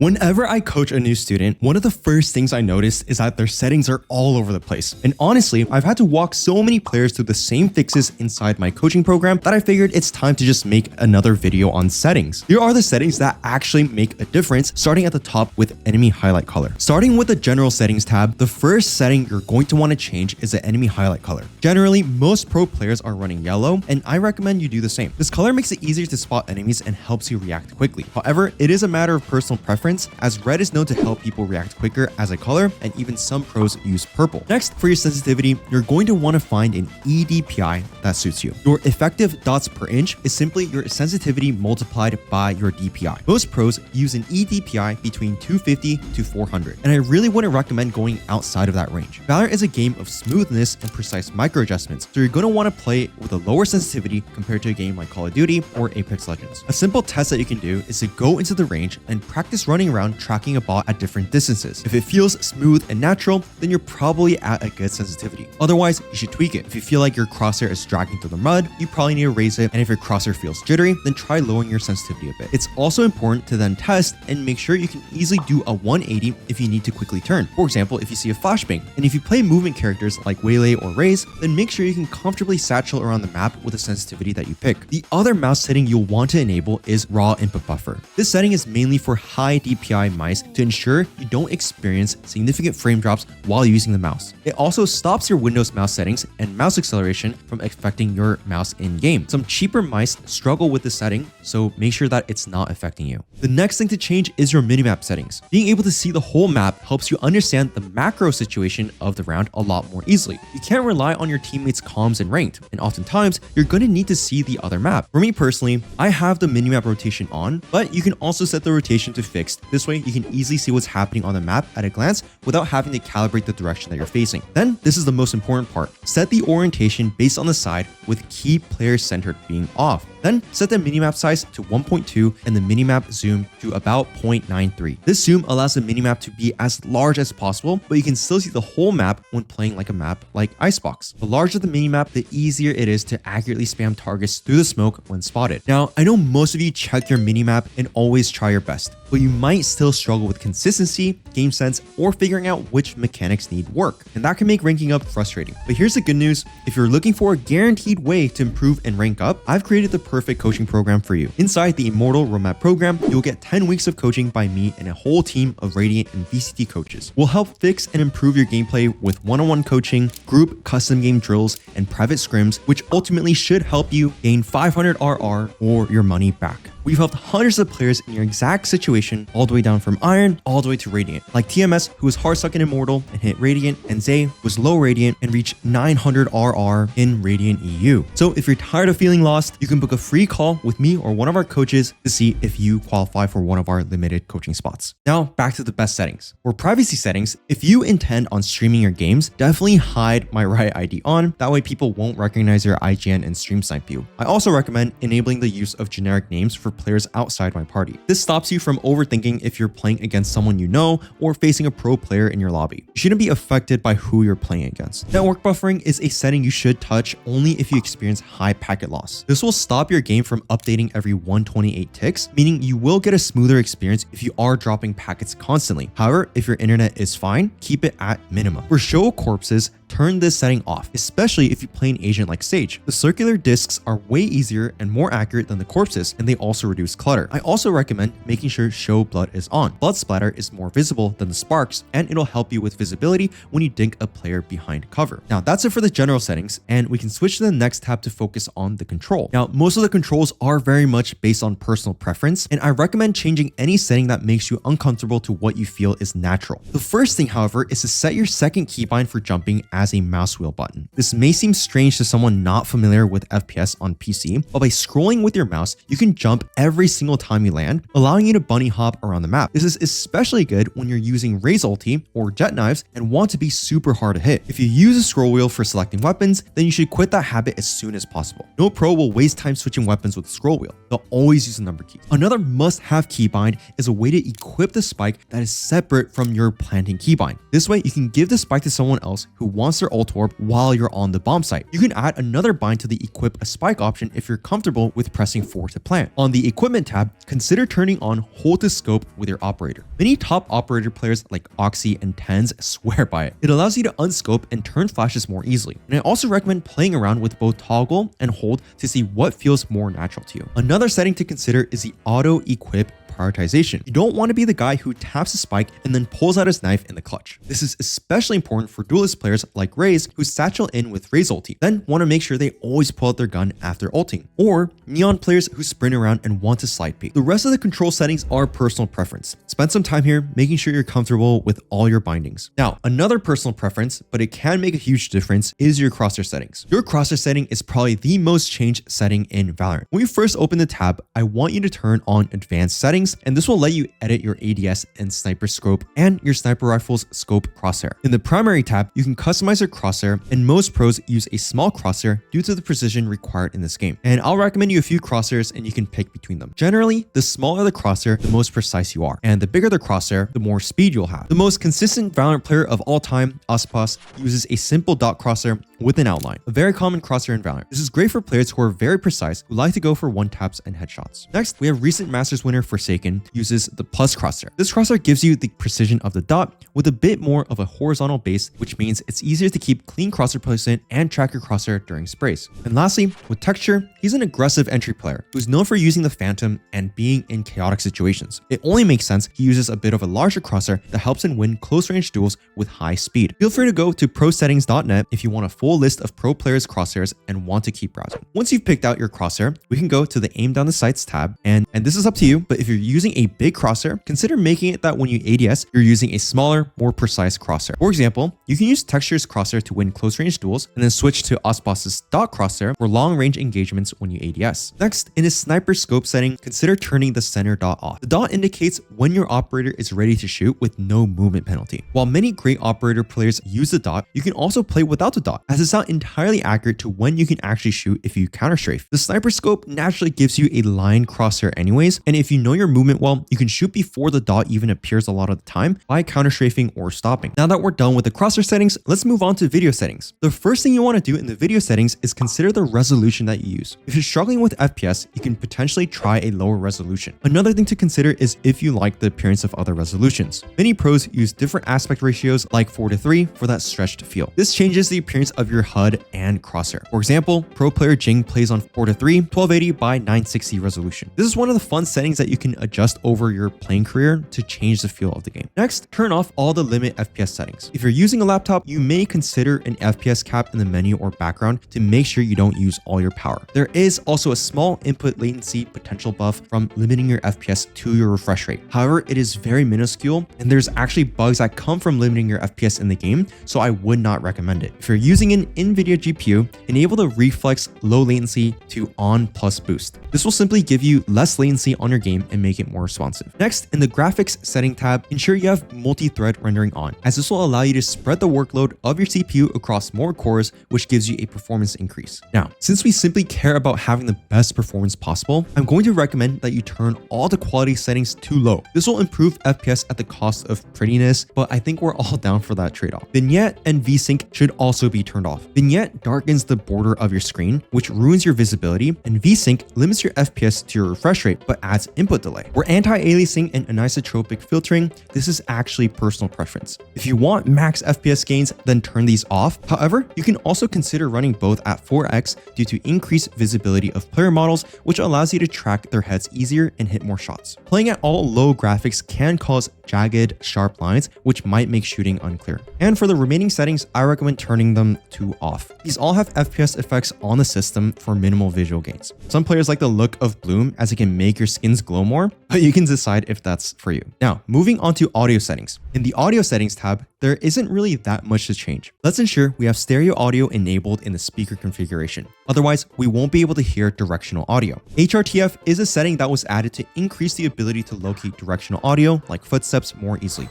Whenever I coach a new student, one of the first things I notice is that their settings are all over the place. And honestly, I've had to walk so many players through the same fixes inside my coaching program that I figured it's time to just make another video on settings. Here are the settings that actually make a difference, starting at the top with enemy highlight color. Starting with the general settings tab, the first setting you're going to want to change is the enemy highlight color. Generally, most pro players are running yellow, and I recommend you do the same. This color makes it easier to spot enemies and helps you react quickly. However, it is a matter of personal preference, as red is known to help people react quicker as a color, and even some pros use purple. Next, for your sensitivity, you're going to want to find an EDPI that suits you. Your effective dots per inch is simply your sensitivity multiplied by your DPI. Most pros use an EDPI between 250 to 400, and I really wouldn't recommend going outside of that range. Valorant is a game of smoothness and precise micro adjustments, so you're going to want to play with a lower sensitivity compared to a game like Call of Duty or Apex Legends. A simple test that you can do is to go into the range and practice running around tracking a bot at different distances. If it feels smooth and natural, then you're probably at a good sensitivity. Otherwise, you should tweak it. If you feel like your crosshair is dragging through the mud, you probably need to raise it, and if your crosshair feels jittery, then try lowering your sensitivity a bit. It's also important to then test and make sure you can easily do a 180 if you need to quickly turn. For example, if you see a flashbang, and if you play movement characters like Waylay or Raze, then make sure you can comfortably satchel around the map with the sensitivity that you pick. The other mouse setting you'll want to enable is raw input buffer. This setting is mainly for high DPI mice to ensure you don't experience significant frame drops while using the mouse. It also stops your Windows mouse settings and mouse acceleration from affecting your mouse in-game. Some cheaper mice struggle with this setting, so make sure that it's not affecting you. The next thing to change is your minimap settings. Being able to see the whole map helps you understand the macro situation of the round a lot more easily. You can't rely on your teammates' comms and ranked, and oftentimes you're going to need to see the other map. For me personally, I have the minimap rotation on, but you can also set the rotation to fixed. This way you can easily see what's happening on the map at a glance without having to calibrate the direction that you're facing. Then this is the most important part. Set the orientation based on the side with key player centered being off. Then set the minimap size to 1.2 and the minimap zoom to about 0.93. This zoom allows the minimap to be as large as possible, but you can still see the whole map when playing like a map like Icebox. The larger the minimap, the easier it is to accurately spam targets through the smoke when spotted. Now, I know most of you check your minimap and always try your best, but you might still struggle with consistency, game sense, or figuring out which mechanics need work, and that can make ranking up frustrating. But here's the good news. If you're looking for a guaranteed way to improve and rank up, I've created the perfect coaching program for you. Inside the Immortal roadmap program, you'll get 10 weeks of coaching by me and a whole team of Radiant and VCT coaches. We'll help fix and improve your gameplay with one-on-one coaching, group custom game drills, and private scrims, which ultimately should help you gain 500 RR or your money back. We've helped hundreds of players in your exact situation, all the way down from Iron all the way to Radiant, like TMS, who was hard stuck in Immortal and hit Radiant, and Zay was low Radiant and reached 900 RR in Radiant EU. So if you're tired of feeling lost, you can book a free call with me or one of our coaches to see if you qualify for one of our limited coaching spots. Now back to the best settings. For privacy settings, if you intend on streaming your games, definitely hide my Riot ID on. That way people won't recognize your IGN and stream snipe you. I also recommend enabling the use of generic names for players outside my party. This stops you from overthinking if you're playing against someone you know or facing a pro player in your lobby. You shouldn't be affected by who you're playing against. Network buffering is a setting you should touch only if you experience high packet loss. This will stop your game from updating every 128 ticks, meaning you will get a smoother experience if you are dropping packets constantly. However, if your internet is fine, keep it at minimum. For show corpses, turn this setting off, especially if you play an agent like Sage. The circular discs are way easier and more accurate than the corpses, and they also reduce clutter. I also recommend making sure show blood is on. Blood splatter is more visible than the sparks, and it'll help you with visibility when you dink a player behind cover. Now that's it for the general settings, and we can switch to the next tab to focus on the control. Now most of the controls are very much based on personal preference, and I recommend changing any setting that makes you uncomfortable to what you feel is natural. The first thing, however, is to set your second keybind for jumping as a mouse wheel button. This may seem strange to someone not familiar with FPS on PC, but by scrolling with your mouse, you can jump every single time you land, allowing you to bunny hop around the map. This is especially good when you're using Raze ulti or jet knives and want to be super hard to hit. If you use a scroll wheel for selecting weapons, then you should quit that habit as soon as possible. No pro will waste time switching weapons with a scroll wheel. They'll always use a number key. Another must-have keybind is a way to equip the spike that is separate from your planting keybind. This way, you can give the spike to someone else who wants their ult orb while you're on the bomb site. You can add another bind to the equip a spike option if you're comfortable with pressing 4 to plant. On the the equipment tab, consider turning on hold to scope with your operator. Many top operator players like Oxy and Tens swear by it. It allows you to unscope and turn flashes more easily. And I also recommend playing around with both toggle and hold to see what feels more natural to you. Another setting to consider is the auto equip prioritization. You don't want to be the guy who taps a spike and then pulls out his knife in the clutch. This is especially important for duelist players like Raze who satchel in with Raze ulti, then want to make sure they always pull out their gun after ulting, or Neon players who sprint around and want to slide peek. The rest of the control settings are personal preference. Spend some time here making sure you're comfortable with all your bindings. Now, another personal preference, but it can make a huge difference, is your crosshair settings. Your crosshair setting is probably the most changed setting in Valorant. When you first open the tab, I want you to turn on advanced settings, and this will let you edit your ADS and sniper scope and your sniper rifle's scope crosshair. In the primary tab, you can customize your crosshair, and most pros use a small crosshair due to the precision required in this game. And I'll recommend you a few crosshairs and you can pick between them. Generally, the smaller the crosshair, the most precise you are. And the bigger the crosshair, the more speed you'll have. The most consistent Valorant player of all time, Aspas, uses a simple dot crosshair with an outline, a very common crosshair in Valorant. This is great for players who are very precise, who like to go for one taps and headshots. Next, we have recent Masters winner Forsaken uses the plus crosshair. This crosshair gives you the precision of the dot with a bit more of a horizontal base, which means it's easier to keep clean crosshair placement and track your crosshair during sprays. And lastly, with Texture, he's an aggressive entry player who's known for using the Phantom and being in chaotic situations. It only makes sense he uses a bit of a larger crosshair that helps him win close range duels with high speed. Feel free to go to prosettings.net if you want a full list of pro players' crosshairs and want to keep browsing. Once you've picked out your crosshair, we can go to the aim down the sights tab, and this is up to you, but if you're using a big crosshair, consider making it that when you ADS, you're using a smaller, more precise crosshair. For example, you can use Texture's crosshair to win close range duels and then switch to Ospas's dot crosshair for long range engagements when you ADS. Next, in a sniper scope setting, consider turning the center dot off. The dot indicates when your operator is ready to shoot with no movement penalty. While many great operator players use the dot, you can also play without the dot, as it's not entirely accurate to when you can actually shoot if you counter strafe. The sniper scope naturally gives you a line crosshair anyways, and if you know your movement well, you can shoot before the dot even appears a lot of the time by counter strafing or stopping. Now that we're done with the crosshair settings, let's move on to video settings. The first thing you want to do in the video settings is consider the resolution that you use. If you're struggling with FPS, you can potentially try a lower resolution. Another thing to consider is if you like the appearance of other resolutions. Many pros use different aspect ratios like 4:3 for that stretched feel. This changes the appearance of your HUD and crosshair. For example, pro player Jing plays on 4:3, 1280 by 960 resolution. This is one of the fun settings that you can adjust over your playing career to change the feel of the game. Next, turn off all the limit FPS settings. If you're using a laptop, you may consider an FPS cap in the menu or background to make sure you don't use all your power. There is also a small input latency potential buff from limiting your FPS to your refresh rate. However, it is very minuscule, and there's actually bugs that come from limiting your FPS in the game, so I would not recommend it. If you're using an NVIDIA GPU, enable the reflex low latency to on plus boost. This will simply give you less latency on your game and make it more responsive. Next, in the graphics setting tab, ensure you have multi-thread rendering on, as this will allow you to spread the workload of your CPU across more cores, which gives you a performance increase. Now, since we simply care about having the best performance possible, I'm going to recommend that you turn all the quality settings to low. This will improve FPS at the cost of prettiness, but I think we're all down for that trade-off. Vignette and VSync should also be turned off. Vignette darkens the border of your screen, which ruins your visibility, and VSync limits your FPS to your refresh rate, but adds input delay. For anti-aliasing and anisotropic filtering, this is actually personal preference. If you want max FPS gains, then turn these off. However, you can also consider running both at 4x due to increased visibility of player models, which allows you to track their heads easier and hit more shots. Playing at all low graphics can cause jagged, sharp lines, which might make shooting unclear. And for the remaining settings, I recommend turning them to off. These all have FPS effects on the system for minimal visual gains. Some players like the look of bloom as it can make your skins glow more, but you can decide if that's for you. Now, moving on to audio settings. In the audio settings tab, there isn't really that much to change. Let's ensure we have stereo audio enabled in the speaker configuration. Otherwise, we won't be able to hear directional audio. HRTF is a setting that was added to increase the ability to locate directional audio, like footsteps, more easily.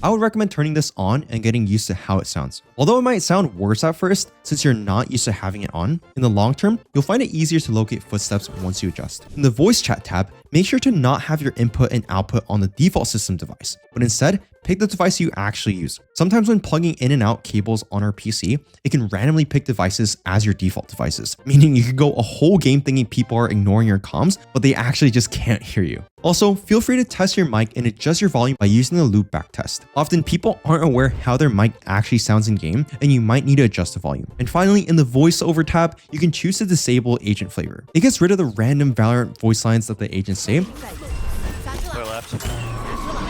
I would recommend turning this on and getting used to how it sounds. Although it might sound worse at first, since you're not used to having it on, in the long term, you'll find it easier to locate footsteps once you adjust. In the voice chat tab, make sure to not have your input and output on the default system device, but instead pick the device you actually use. Sometimes when plugging in and out cables on our PC, it can randomly pick devices as your default devices, meaning you could go a whole game thinking people are ignoring your comms, but they actually just can't hear you. Also, feel free to test your mic and adjust your volume by using the loopback test. Often people aren't aware how their mic actually sounds in game, and you might need to adjust the volume. And finally, in the voiceover tab, you can choose to disable agent flavor. It gets rid of the random Valorant voice lines that the agents say,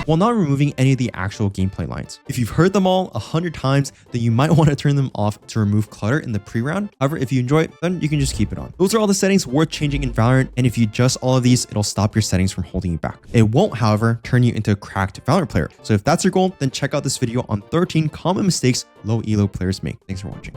while not removing any of the actual gameplay lines. If you've heard them all 100 times, then you might want to turn them off to remove clutter in the pre-round. However, if you enjoy it, then you can just keep it on. Those are all the settings worth changing in Valorant, and if you adjust all of these, it'll stop your settings from holding you back. It won't, however, turn you into a cracked Valorant player. So if that's your goal, then check out this video on 13 common mistakes low elo players make. Thanks for watching.